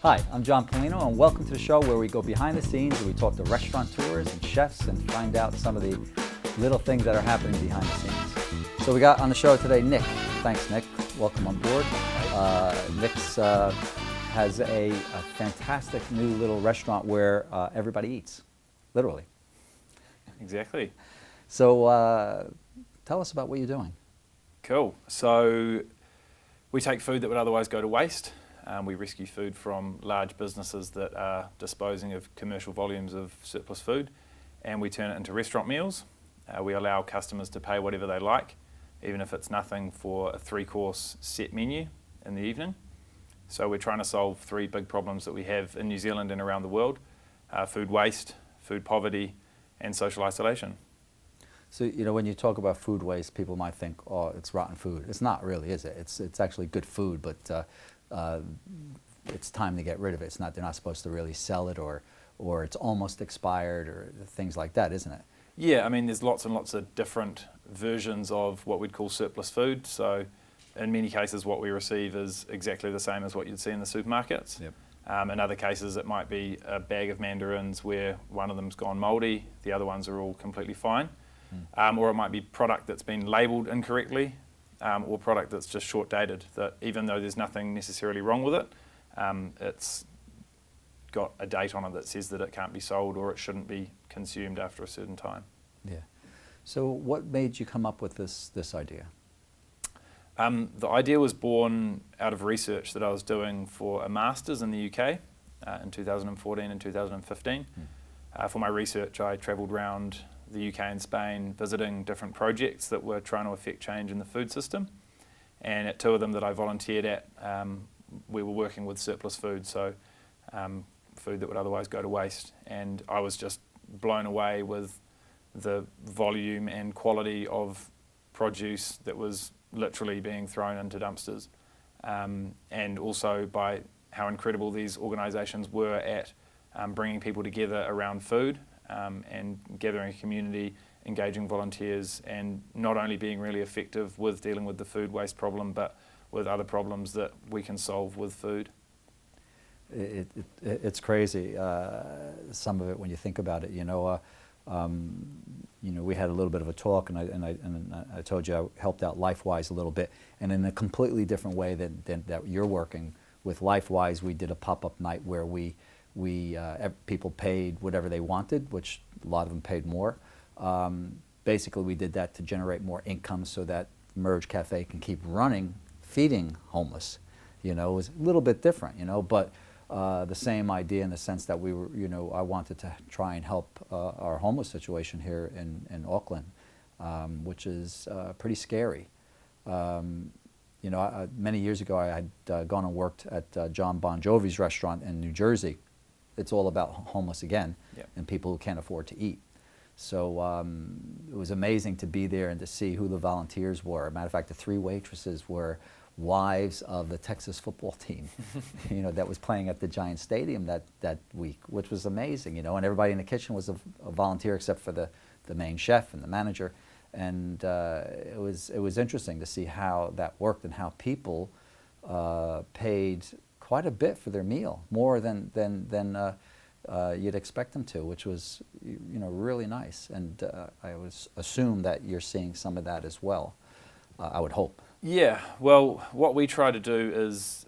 Hi, I'm John Palino, and welcome to the show where we go behind the scenes and we talk to restaurateurs and chefs and find out some of the little things that are happening behind the scenes. So we got on the show today Nick. Thanks, Nick. Welcome on board. Nick's has a fantastic new little restaurant where everybody eats, literally. Exactly. So tell us about what you're doing. Cool. So we take food that would otherwise go to waste. We rescue food from large businesses that are disposing of commercial volumes of surplus food, and we turn it into restaurant meals. We allow customers to pay whatever they like, even if it's nothing, for a 3-course set menu in the evening. So we're trying to solve 3 big problems that we have in New Zealand and around the world: food waste, food poverty, and social isolation. So, you know, when you talk about food waste, people might think, oh, it's rotten food. It's not really, is it? It's actually good food, but it's time to get rid of it. It's not, they're not supposed to really sell it, or it's almost expired, or things like that, isn't it? Yeah, I mean, there's lots and lots of different versions of what we'd call surplus food. So in many cases, what we receive is exactly the same as what you'd see in the supermarkets. Yep. In other cases, it might be a bag of mandarins where one of them's gone mouldy, the other ones are all completely fine. Or it might be product that's been labelled incorrectly, or product that's just short dated, that even though there's nothing necessarily wrong with it, it's got a date on it that says that it can't be sold or it shouldn't be consumed after a certain time. Yeah. So what made you come up with this idea? The idea was born out of research that I was doing for a master's in the UK in 2014 and 2015. For my research, I travelled around the UK and Spain visiting different projects that were trying to affect change in the food system. And at 2 of them that I volunteered at, we were working with surplus food, so food that would otherwise go to waste. And I was just blown away with the volume and quality of produce that was literally being thrown into dumpsters. And also by how incredible these organisations were at bringing people together around food, and gathering a community, engaging volunteers, and not only being really effective with dealing with the food waste problem, but with other problems that we can solve with food. It's crazy, some of it, when you think about it. You know, we had a little bit of a talk, and I told you I helped out LifeWise a little bit, and in a completely different way than that you're working with LifeWise. We did a pop-up night where people paid whatever they wanted, which a lot of them paid more. Basically, we did that to generate more income so that Merge Cafe can keep running, feeding homeless. You know, it was a little bit different, you know, but the same idea in the sense that we were, you know, I wanted to try and help our homeless situation here in Auckland, which is pretty scary. You know, many years ago, I had gone and worked at John Bon Jovi's restaurant in New Jersey. It's all about homeless again, Yep. and people who can't afford to eat. So it was amazing to be there and to see who the volunteers were. Matter of fact, the 3 waitresses were wives of the Texas football team, you know, that was playing at the Giant Stadium that week, which was amazing, you know. And everybody in the kitchen was a volunteer except for the main chef and the manager. And it was interesting to see how that worked and how people paid quite a bit for their meal, more than you'd expect them to, which was, you know, really nice. And I would assume that you're seeing some of that as well. I would hope. Yeah, well, what we try to do is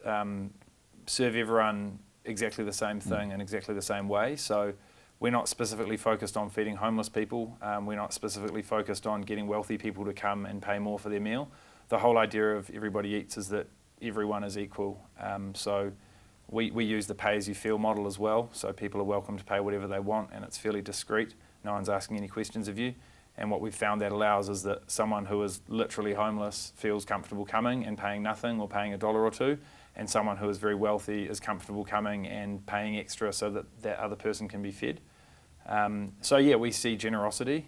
serve everyone exactly the same thing in exactly the same way. So we're not specifically focused on feeding homeless people. We're not specifically focused on getting wealthy people to come and pay more for their meal. The whole idea of Everybody Eats is that everyone is equal. So we use the pay-as-you-feel model as well. So people are welcome to pay whatever they want, and it's fairly discreet. No one's asking any questions of you. And what we've found that allows is that someone who is literally homeless feels comfortable coming and paying nothing or paying $1 or $2, and someone who is very wealthy is comfortable coming and paying extra so that that other person can be fed. So yeah, we see generosity.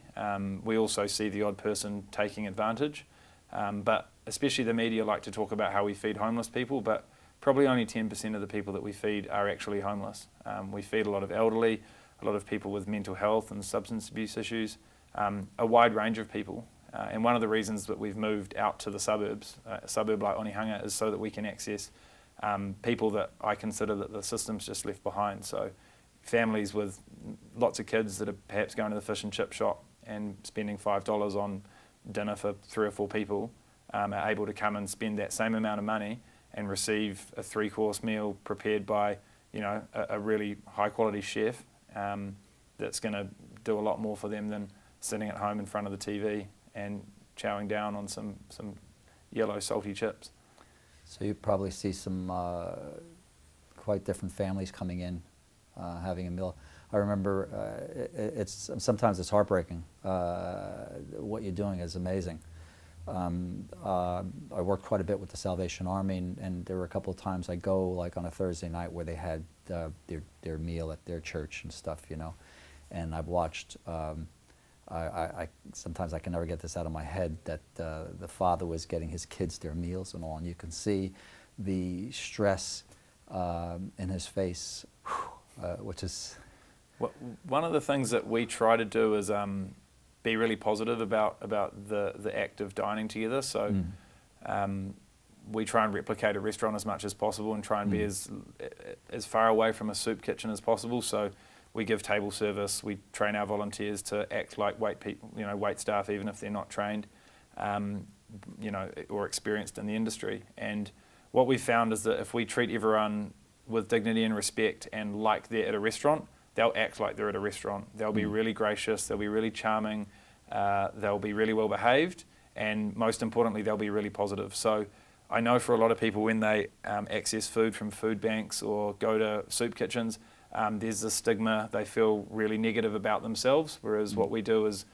We also see the odd person taking advantage. But especially the media like to talk about how we feed homeless people, but probably only 10% of the people that we feed are actually homeless. We feed a lot of elderly, a lot of people with mental health and substance abuse issues, a wide range of people. And one of the reasons that we've moved out to the suburbs, a suburb like Onehunga, is so that we can access people that I consider that the system's just left behind. So families with lots of kids that are perhaps going to the fish and chip shop and spending $5 on dinner for 3 or 4 people are able to come and spend that same amount of money and receive a 3-course meal prepared by a really high quality chef that's going to do a lot more for them than sitting at home in front of the TV and chowing down on some yellow salty chips. So you probably see some quite different families coming in, having a meal. I remember sometimes it's heartbreaking. What you're doing is amazing. I worked quite a bit with the Salvation Army, and there were a couple of times I go, like on a Thursday night, where they had their meal at their church and stuff, and I've watched. I sometimes I can never get this out of my head that the father was getting his kids their meals and all, and you can see the stress in his face, which is. One of the things that we try to do is be really positive about the act of dining together. So we try and replicate a restaurant as much as possible and try and be as far away from a soup kitchen as possible. So we give table service. We train our volunteers to act like wait staff, even if they're not trained, or experienced in the industry. And what we found is that if we treat everyone with dignity and respect and like they're at a restaurant, they'll act like they're at a restaurant. They'll be really gracious, they'll be really charming, they'll be really well behaved, and most importantly, they'll be really positive. So I know for a lot of people, when they access food from food banks or go to soup kitchens, there's a stigma. They feel really negative about themselves, whereas what we do is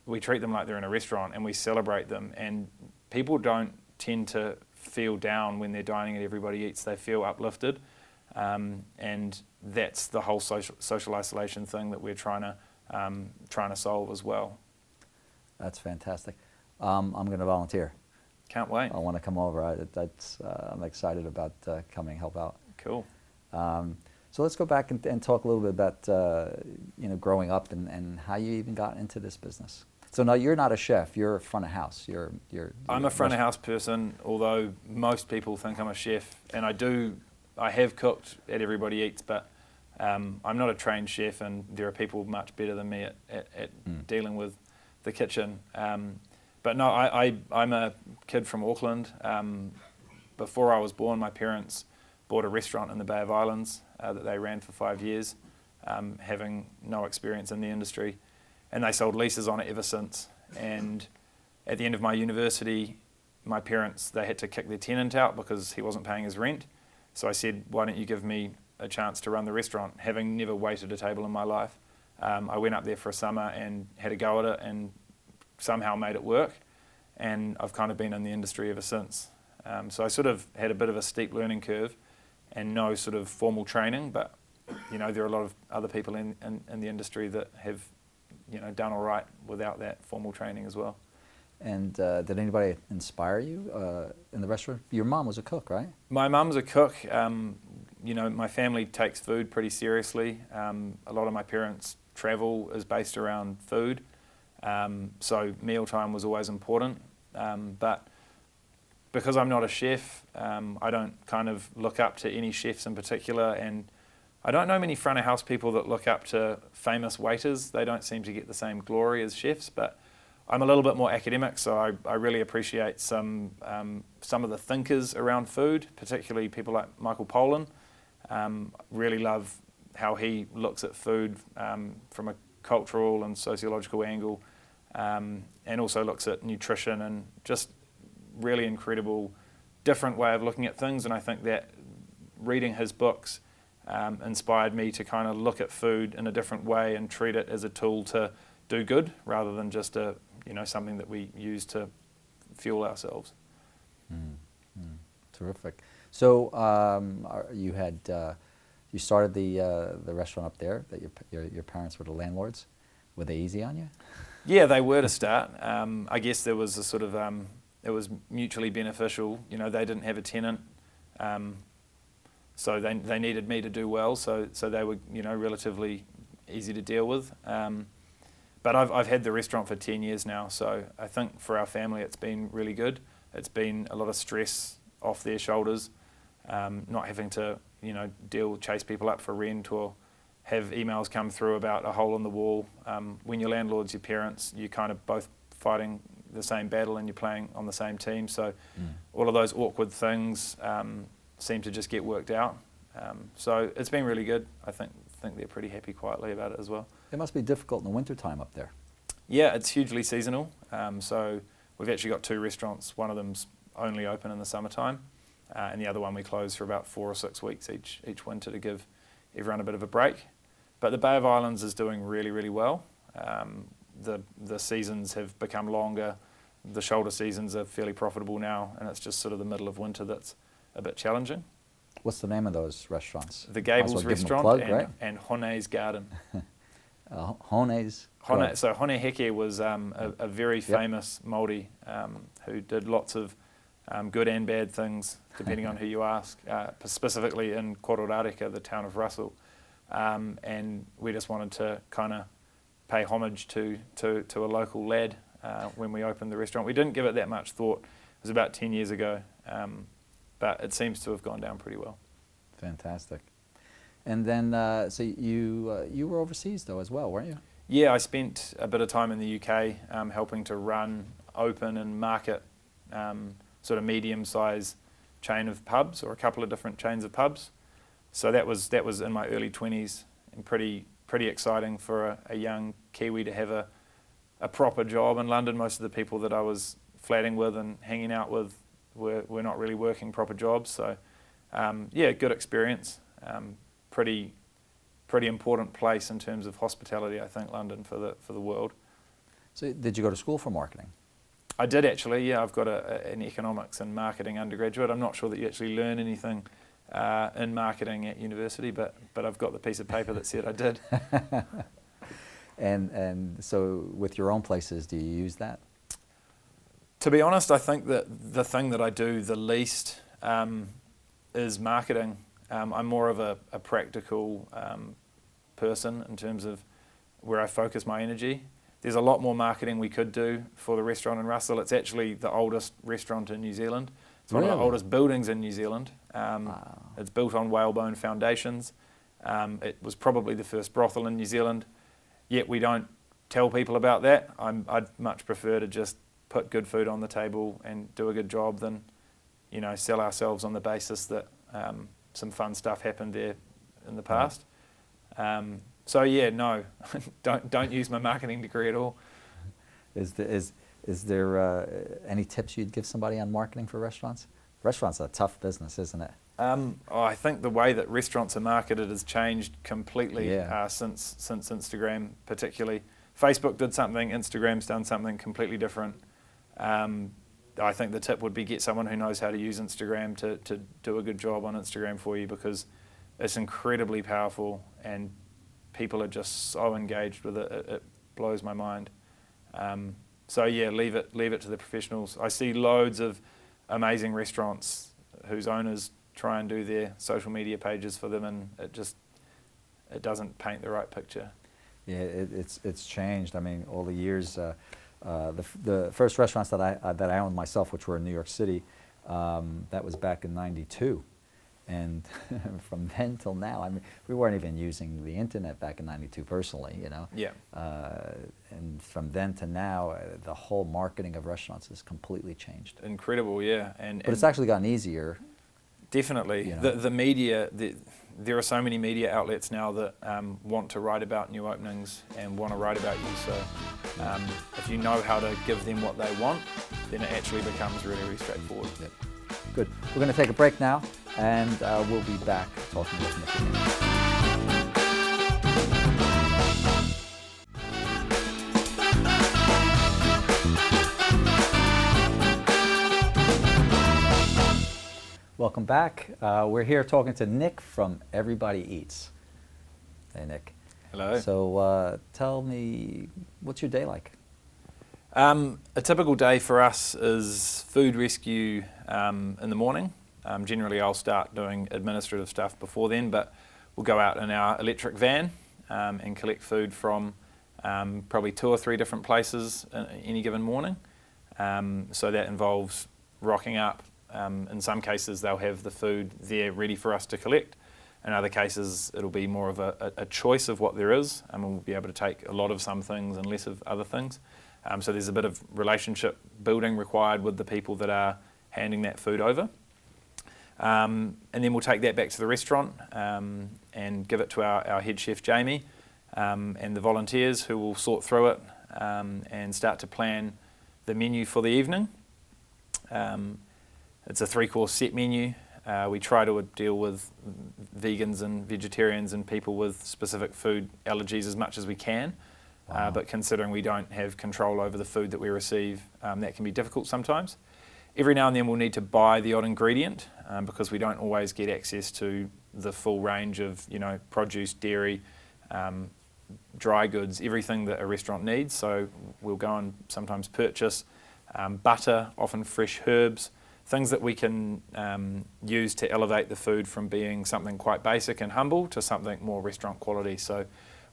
we treat them like they're in a restaurant and we celebrate them. And people don't tend to feel down when they're dining and everybody eats. They feel uplifted. And that's the whole social isolation thing that we're trying to solve as well. That's fantastic. I'm going to volunteer. Can't wait. I want to come over. I'm excited about coming help out. Cool. So let's go back and talk a little bit about growing up and how you even got into this business. So now you're not a chef. You're front of house. I'm a front of house person. Although most people think I'm a chef, and I have cooked at Everybody Eats, but I'm not a trained chef, and there are people much better than me at dealing with the kitchen. But no, I'm a kid from Auckland. Before I was born, my parents bought a restaurant in the Bay of Islands that they ran for 5 years, having no experience in the industry. And they sold leases on it ever since. And at the end of my university, my parents, they had to kick their tenant out because he wasn't paying his rent. So I said, why don't you give me a chance to run the restaurant? Having never waited a table in my life, I went up there for a summer and had a go at it and somehow made it work. And I've kind of been in the industry ever since. So I sort of had a bit of a steep learning curve and no sort of formal training, but there are a lot of other people in the industry that have done all right without that formal training as well. And did anybody inspire you in the restaurant? Your mom was a cook, right? My mum's a cook. My family takes food pretty seriously. A lot of my parents' travel is based around food. So mealtime was always important. But because I'm not a chef, I don't kind of look up to any chefs in particular. And I don't know many front of house people that look up to famous waiters. They don't seem to get the same glory as chefs, but I'm a little bit more academic, so I really appreciate some of the thinkers around food, particularly people like Michael Pollan. Really love how he looks at food from a cultural and sociological angle, and also looks at nutrition and just really incredible, different way of looking at things. And I think that reading his books inspired me to kind of look at food in a different way and treat it as a tool to do good rather than just something that we use to fuel ourselves. Terrific. So you started the restaurant up there. That your parents were the landlords. Were they easy on you? Yeah, they were to start. I guess there was a sort of it was mutually beneficial. They didn't have a tenant. So they needed me to do well, so they were relatively easy to deal with. But I've had the restaurant for 10 years now, so I think for our family it's been really good. It's been a lot of stress off their shoulders. not having to chase people up for rent or have emails come through about a hole in the wall. When your landlord's your parents, you're kind of both fighting the same battle and you're playing on the same team. So all of those awkward things seem to just get worked out. So it's been really good. I think they're pretty happy quietly about it as well. It must be difficult in the winter time up there. Yeah, it's hugely seasonal. So we've actually got 2 restaurants. One of them's only open in the summertime, and the other one we close for about 4 or 6 weeks each winter to give everyone a bit of a break. But the Bay of Islands is doing really, really well. The seasons have become longer. The shoulder seasons are fairly profitable now, and it's just sort of the middle of winter that's a bit challenging. What's the name of those restaurants? The Gables Might as well give them a Restaurant plug, and, right? and Hone's Garden. Hone's. So Hone Heke was a very famous Māori who did lots of good and bad things, depending on who you ask, specifically in Kororareka, the town of Russell. And we just wanted to kind of pay homage to a local lad when we opened the restaurant. We didn't give it that much thought. It was about 10 years ago, but it seems to have gone down pretty well. Fantastic. And then, so you were overseas though as well, weren't you? Yeah, I spent a bit of time in the UK helping to run, open and market sort of medium-sized chain of pubs, or a couple of different chains of pubs. So that was in my early 20s, and pretty exciting for a young Kiwi to have a proper job in London. Most of the people that I was flatting with and hanging out with were not really working proper jobs. So yeah, good experience. Pretty important place in terms of hospitality, I think, London for the world. So did you go to school for marketing? I did actually, yeah. I've got an economics and marketing undergraduate. I'm not sure that you actually learn anything in marketing at university, but I've got the piece of paper that said I did. And so with your own places, do you use that? To be honest, I think that the thing that I do the least is marketing. I'm more of a practical person in terms of where I focus my energy. There's a lot more marketing we could do for the restaurant in Russell. It's actually the oldest restaurant in New Zealand. It's one of the oldest buildings in New Zealand. Wow. It's built on whalebone foundations. It was probably the first brothel in New Zealand, yet we don't tell people about that. I'd much prefer to just put good food on the table and do a good job than, sell ourselves on the basis that some fun stuff happened there in the past. So yeah, no, don't use my marketing degree at all. Is there any tips you'd give somebody on marketing for restaurants? Restaurants are a tough business, isn't it? I think the way that restaurants are marketed has changed completely Yeah. since Instagram, particularly. Facebook did something, Instagram's done something completely different. I think the tip would be get someone who knows how to use Instagram to do a good job on Instagram for you, because it's incredibly powerful and people are just so engaged with it. It blows my mind. So yeah, leave it to the professionals. I see loads of amazing restaurants whose owners try and do their social media pages for them, and it doesn't paint the right picture. Yeah, it's changed. I mean, all the years. The first restaurants that I owned myself, which were in New York City, that was back in '92, and from then till now, I mean, we weren't even using the internet back in '92 personally, Yeah. And from then to now, the whole marketing of restaurants has completely changed. Incredible, yeah. But it's actually gotten easier. Definitely. The media, there are so many media outlets now that want to write about new openings and want to write about you. So if you know how to give them what they want, then it actually becomes really, really straightforward. Yep. Good. We're going to take a break now, and we'll be back talking with Nick again. Welcome back. We're here talking to Nick from Everybody Eats. Hey, Nick. Hello. So tell me, what's your day like? A typical day for us is food rescue in the morning. Generally, I'll start doing administrative stuff before then, but we'll go out in our electric van and collect food from probably 2 or 3 different places any given morning. So that involves rocking up, In some cases, they'll have the food there ready for us to collect. In other cases, it'll be more of a choice of what there is, and we'll be able to take a lot of some things and less of other things. So there's a bit of relationship building required with the people that are handing that food over. And then we'll take that back to the restaurant and give it to our head chef, Jamie, and the volunteers who will sort through it and start to plan the menu for the evening. It's a 3-course set menu. We try to deal with vegans and vegetarians and people with specific food allergies as much as we can. Wow. But considering we don't have control over the food that we receive, that can be difficult sometimes. Every now and then we'll need to buy the odd ingredient because we don't always get access to the full range of, produce, dairy, dry goods, everything that a restaurant needs. So we'll go and sometimes purchase butter, often fresh herbs, things that we can use to elevate the food from being something quite basic and humble to something more restaurant quality. So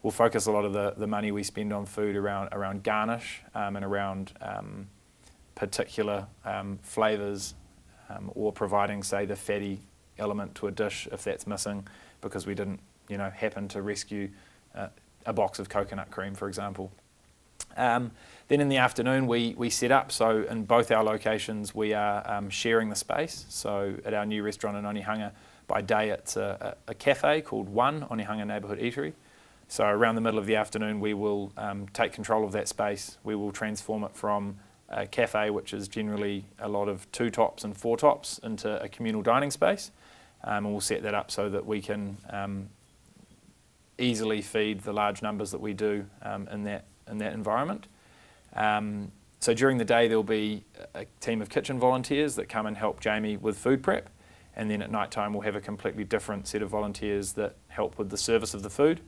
we'll focus a lot of the money we spend on food around garnish and around particular flavours or providing, say, the fatty element to a dish if that's missing because we didn't, happen to rescue a box of coconut cream, for example. Then in the afternoon we set up, so in both our locations we are sharing the space. So at our new restaurant in Onehunga, by day it's a cafe called One, Onehunga Neighbourhood Eatery. So around the middle of the afternoon we will take control of that space. We will transform it from a cafe, which is generally a lot of 2 tops and 4 tops, into a communal dining space. And we'll set that up so that we can easily feed the large numbers that we do in that environment. So during the day there'll be a team of kitchen volunteers that come and help Jamie with food prep, and then at night time we'll have a completely different set of volunteers that help with the service of the food.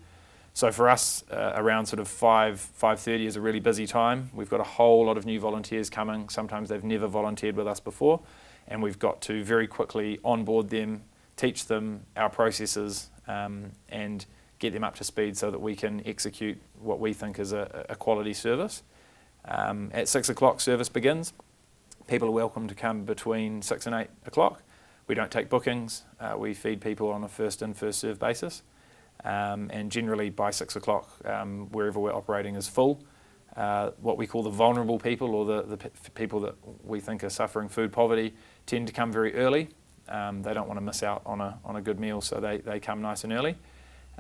So for us, around sort of 5:30 is a really busy time. We've got a whole lot of new volunteers coming. Sometimes they've never volunteered with us before, and we've got to very quickly onboard them, teach them our processes, and get them up to speed so that we can execute what we think is a quality service. At 6 o'clock service begins. People are welcome to come between 6 and 8 o'clock. We don't take bookings. We feed people on a first in, first served basis. And generally by 6 o'clock, wherever we're operating is full. What we call the vulnerable people, or the people that we think are suffering food poverty, tend to come very early. They don't want to miss out on a good meal, so they come nice and early.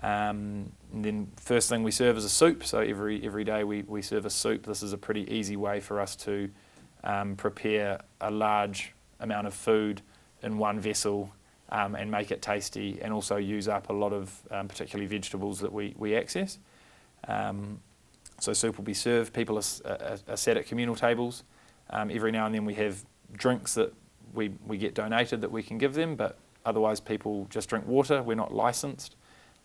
And then first thing we serve is a soup. So every day we serve a soup. This is a pretty easy way for us to prepare a large amount of food in one vessel and make it tasty, and also use up a lot of particularly vegetables that we access. So soup will be served. People are sat at communal tables. Every now and then we have drinks that we get donated that we can give them, but otherwise people just drink water. We're not licensed,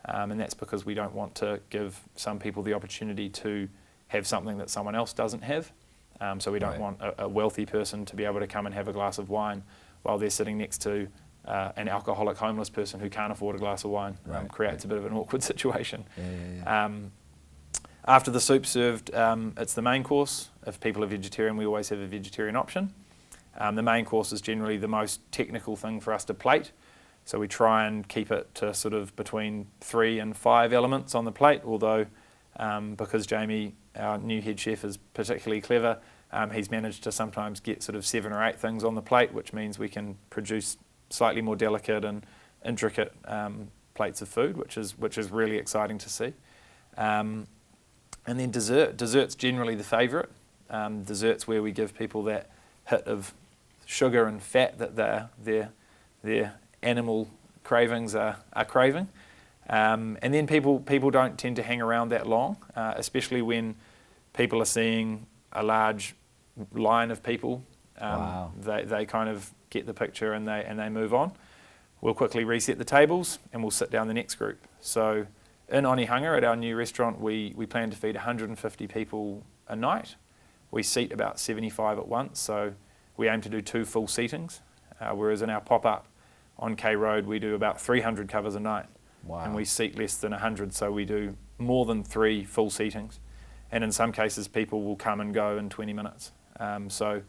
and that's because we don't want to give some people the opportunity to have something that someone else doesn't have. So we don't want a wealthy person to be able to come and have a glass of wine while they're sitting next to an alcoholic homeless person who can't afford a glass of wine. Creates a bit of an awkward situation. After the soup's served, it's the main course. If people are vegetarian, we always have a vegetarian option. The main course is generally the most technical thing for us to plate. So we try and keep it to sort of between 3 and 5 elements on the plate, although because Jamie, our new head chef, is particularly clever, he's managed to sometimes get sort of 7 or 8 things on the plate, which means we can produce slightly more delicate and intricate plates of food, which is really exciting to see. And then dessert's generally the favourite. Dessert's where we give people that hit of sugar and fat that their animal cravings are craving. And then people don't tend to hang around that long, especially when people are seeing a large line of people. They kind of get the picture and they move on. We'll quickly reset the tables and we'll sit down the next group. So in Onehunga at our new restaurant, we plan to feed 150 people a night. We seat about 75 at once, so we aim to do 2 full seatings, whereas in our pop-up on K Road we do about 300 covers a night. And we seat less than 100, so we do more than 3 full seatings. And in some cases people will come and go in 20 minutes. So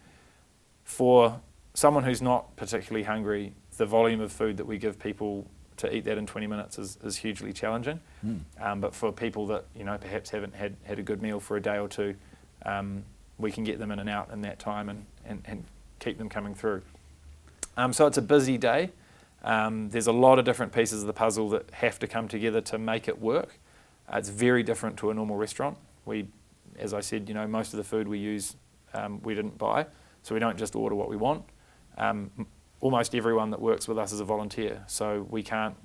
for someone who's not particularly hungry, the volume of food that we give people to eat that in 20 minutes is hugely challenging. But for people that perhaps haven't had a good meal for a day or two, we can get them in and out in that time and keep them coming through. So it's a busy day. There's a lot of different pieces of the puzzle that have to come together to make it work. It's very different to a normal restaurant. As I said, most of the food we use we didn't buy, so we don't just order what we want. Almost everyone that works with us is a volunteer, so we can't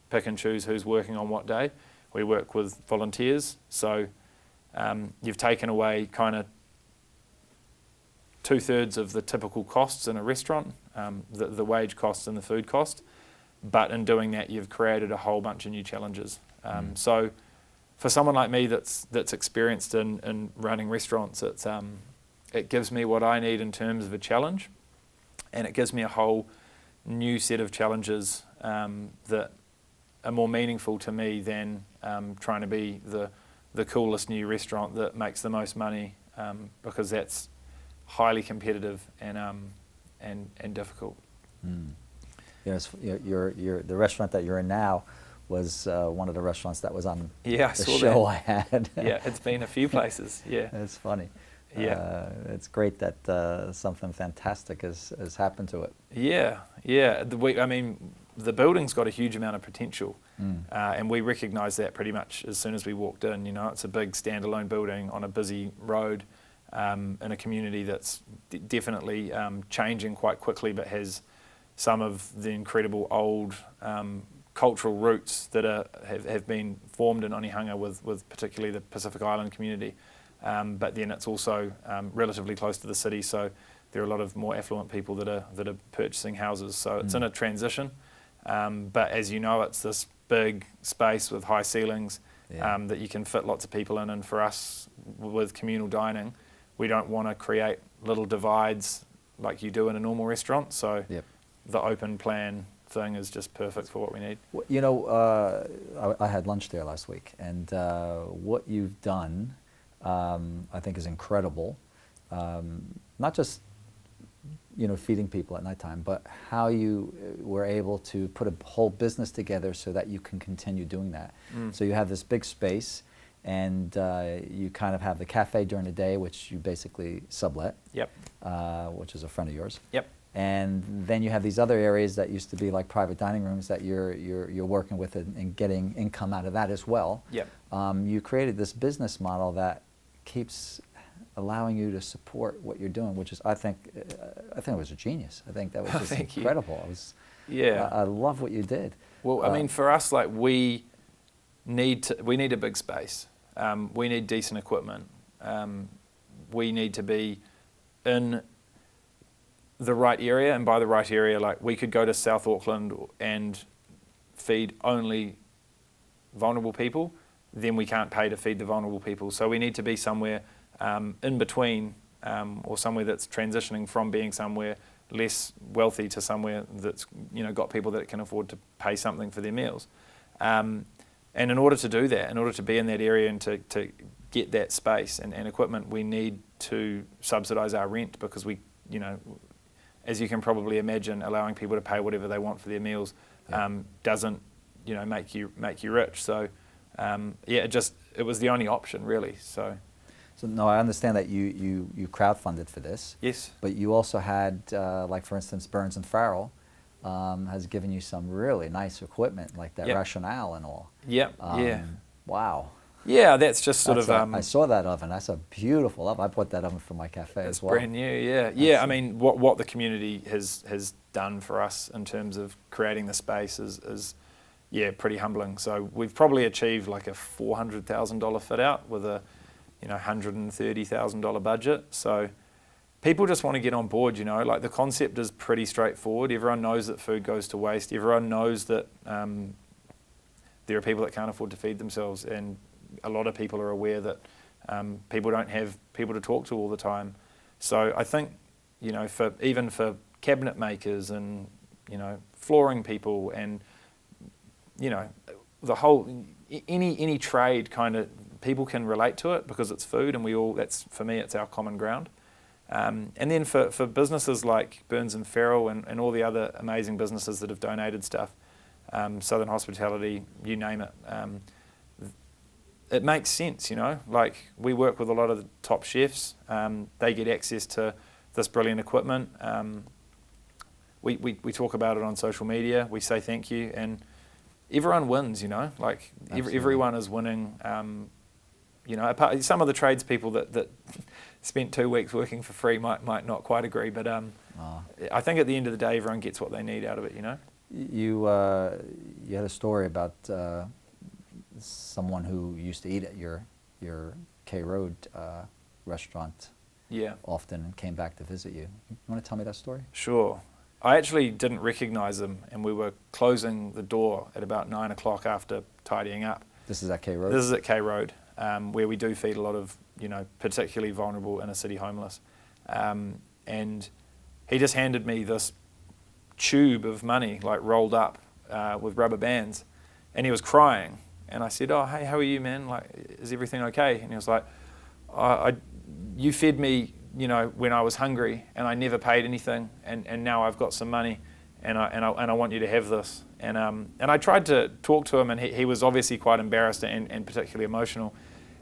pick and choose who's working on what day. We work with volunteers, so you've taken away kind of 2/3 of the typical costs in a restaurant, the wage costs and the food cost, but in doing that you've created a whole bunch of new challenges. So for someone like me that's experienced in running restaurants, it gives me what I need in terms of a challenge, and it gives me a whole new set of challenges that are more meaningful to me than trying to be the coolest new restaurant that makes the most money, because that's highly competitive and difficult. Yes, the restaurant that you're in now was one of the restaurants that was on the show I had. Yeah, it's been a few places. Yeah, it's funny. Yeah, it's great that something fantastic has happened to it. Yeah. The building's got a huge amount of potential, and we recognised that pretty much as soon as we walked in. It's a big standalone building on a busy road in a community that's definitely changing quite quickly, but has some of the incredible old cultural roots that have been formed in Onehunga with particularly the Pacific Island community. But then it's also relatively close to the city, so there are a lot of more affluent people that are purchasing houses. So it's in a transition, but as you know, it's this big space with high ceilings that you can fit lots of people in. And for us, with communal dining, we don't want to create little divides like you do in a normal restaurant. So the open plan thing is just perfect for what we need. I had lunch there last week, and what you've done, I think, is incredible. Not just feeding people at nighttime, but how you were able to put a whole business together so that you can continue doing that. So you have this big space, and you kind of have the cafe during the day, which you basically sublet. Which is a friend of yours. And then you have these other areas that used to be like private dining rooms that you're working with and getting income out of that as well. You created this business model that keeps allowing you to support what you're doing, which is, I think it was a genius. I think that was just incredible. I love what you did. Well, for us, like we need a big space. We need decent equipment. We need to be in the right area, and by the right area, like we could go to South Auckland and feed only vulnerable people, then we can't pay to feed the vulnerable people. So we need to be somewhere in between, or somewhere that's transitioning from being somewhere less wealthy to somewhere that's got people that can afford to pay something for their meals. And in order to do that, in order to be in that area and to get that space and equipment, we need to subsidise our rent, because we, as you can probably imagine, allowing people to pay whatever they want for their meals doesn't, make you rich. So, it was the only option, really. So no, I understand that you crowdfunded for this. Yes. But you also had, like for instance, Burns Ferrall has given you some really nice equipment, like that rationale and all. Wow. Yeah, that's just sort of. I saw that oven. That's a beautiful oven. I bought that oven for my cafe as well. It's brand new. Yeah. What the community has done for us in terms of creating the space is pretty humbling. So we've probably achieved like a $400,000 fit out with a $130,000 budget. So people just want to get on board. Like the concept is pretty straightforward. Everyone knows that food goes to waste. Everyone knows that there are people that can't afford to feed themselves, and a lot of people are aware that people don't have people to talk to all the time. So I think, for cabinet makers and, flooring people and, the whole, any trade kind of, people can relate to it because it's food, and for me, it's our common ground. And then for businesses like Burns and Ferrall and all the other amazing businesses that have donated stuff, Southern Hospitality, you name it, it makes sense, you know. Like, we work with a lot of the top chefs. They get access to this brilliant equipment. We talk about it on social media. We say thank you, and everyone wins, you know. Like, everyone is winning. You know, apart, some of the tradespeople that spent 2 weeks working for free might not quite agree, but I think at the end of the day, everyone gets what they need out of it, you know. You had a story about someone who used to eat at your K Road restaurant often and came back to visit you. You want to tell me that story? Sure. I actually didn't recognise him, and we were closing the door at about 9 o'clock after tidying up. This is at K Road? This is at K Road, where we do feed a lot of, you know, particularly vulnerable inner city homeless. And he just handed me this tube of money, like rolled up with rubber bands, and he was crying. And I said, "Oh, hey, how are you, man? Like, is everything okay?" And he was like, "You fed me, you know, when I was hungry, and I never paid anything, and now I've got some money, and I want you to have this." And I tried to talk to him, and he was obviously quite embarrassed and particularly emotional,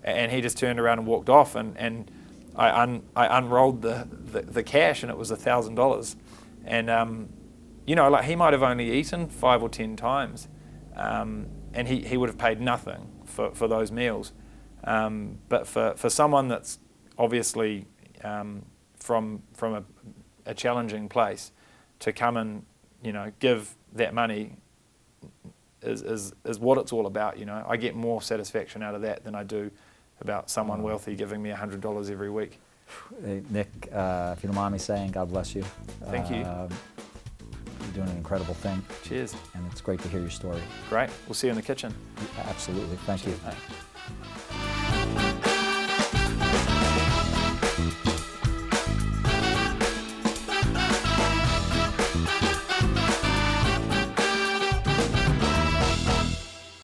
and he just turned around and walked off, and I unrolled the cash, and it was $1,000, and you know, like, he might have only eaten 5 or 10 times, and he would have paid nothing for those meals, but for someone that's obviously from a challenging place to come and, you know, give that money is what it's all about, you know. I get more satisfaction out of that than I do about someone wealthy giving me $100 every week. Hey, Nick, if you don't mind me saying, God bless you. Thank you. You're doing an incredible thing. Cheers. And it's great to hear your story. Great. We'll see you in the kitchen. Absolutely. Thank you. Mate.